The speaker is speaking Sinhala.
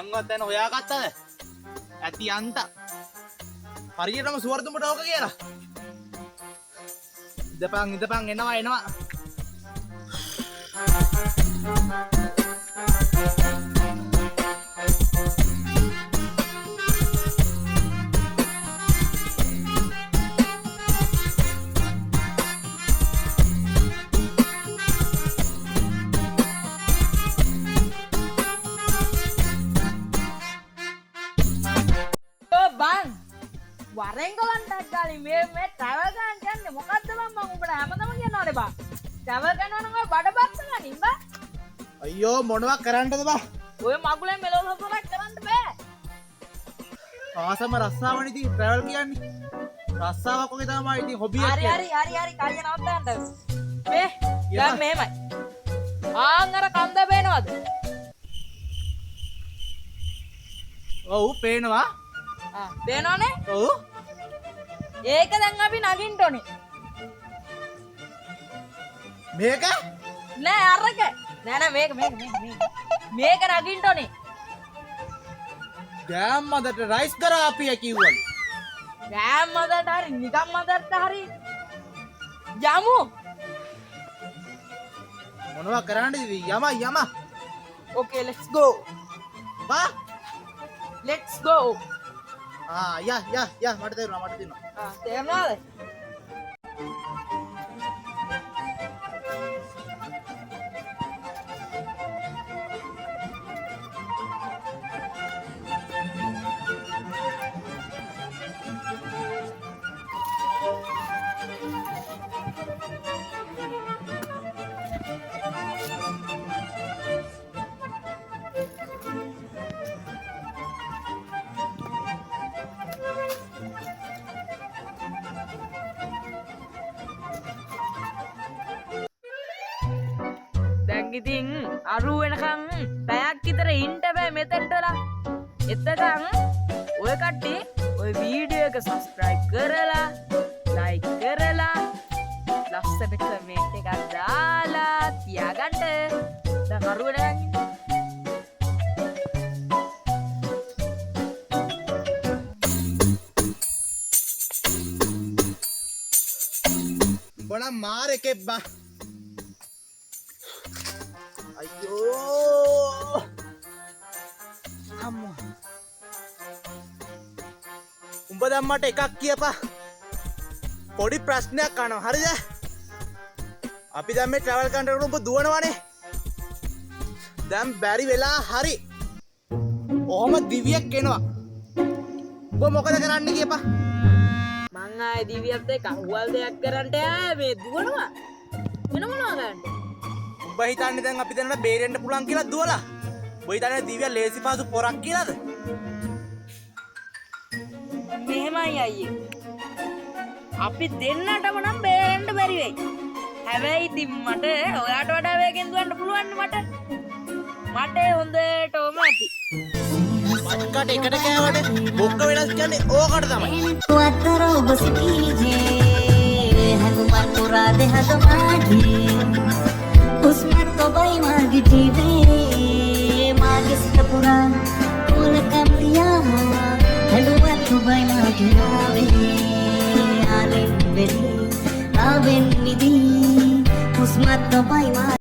දැන්වත් දැන් හොයාගත්තද? ඇති අන්ත. හරියටම සුවර්දුඹට ඕක කියලා. ඉඳපන් එනවා. වරෙන් ගලන්ටක් ගාලි මේ ට්‍රැවල් ගන්න යන්නේ මොකද්ද මම උඹට හැමදම කියනවානේ බා ට්‍රැවල් කරනවා නම් ඔය බඩපත් ගනින් බා අයියෝ මොනවා කරන්නද බා ඔය මගුලෙන් මෙලොව හොරක් කරන්න බෑ ආසම රස්සාවනේ ඉතින් ට්‍රැවල් කියන්නේ රස්සාවක් වගේ තමයි ඉතින් හොබි එක හරි කල්ය නවත්තන්න මේ දැන් මෙහෙමයි ආන් අර කන්ද පේනවද ඔව් පේනවා පේනවනේ ඔව් ඒක දැන් අපි නගින්න ඕනේ මේක නෑ අරක නෑ මේක නගින්න ඕනේ ගෑම් මදට රයිස් කරා අපි කිව්වලු ගෑම් මදට හරි නිකම් මදට හරි යමු මොනවා කරන්නද යම okay let's go බා let's go යා මට තේරුණා තේරුණාද ඉතින් අරු වෙනකන් පැයක් විතර ඉන්න බෑ මෙතෙන්ට වෙලා. එතකන් ඔය කට්ටිය ඔය වීඩියෝ එක subscribe කරලා like කරලා ලස්සට කමෙන්ට් එකක් දාලා තියාගන්න. දැන් අරු වෙනකන් ඉන්න. බොන මාරෙකේ බා අයියෝ අම්මෝ උඹ දැම්මට එකක් කියපා පොඩි ප්‍රශ්නයක් අහනවා හරිද අපි දැන් මේ ට්‍රැවල් කන්ට්‍රක්ටර් උඹ දුවනවනේ දැන් බැරි වෙලා හරි ඔහොම දිවියක් එනවා උඹ මොකද කරන්න කියපා මං ආයේ දිවියත් එක්ක අහුවල් දෙයක් කරන්න මේ දුවනවා වෙන මොනවා කරන්නේ උඹ හිතන්නේ දැන් අපි දැනට බේරෙන්න පුළුවන් කියලා දුවලා. උඹ හිතන්නේ දිව්‍ය ලේසි පාසු පොරක් කියලාද? මෙහෙමයි අයියේ. අපි දෙන්නටම නම් බේරෙන්න බැරි වෙයි. හැබැයි ඉතින් මට ඔයාට වඩා වේගෙන් දුවන්න පුළුවන් මට. මට හොඳටම ඇති. මත්කට එකට කෑවට බොක්ක වෙනස් කියන්නේ ඕකට තමයි. වතර ඔබ සිටිජේ හඟුමන් පුරා දෙහද මාගේ උස්මත් ඔබයි මාගේ ජීවේ මාගේ සිත පුරා පුලකම් තියා හැඬුවත් ඔබයි මාගේ ආවේ ආලෙන් වෙලී ආවෙන් නිදී උස්මත් ඔබයි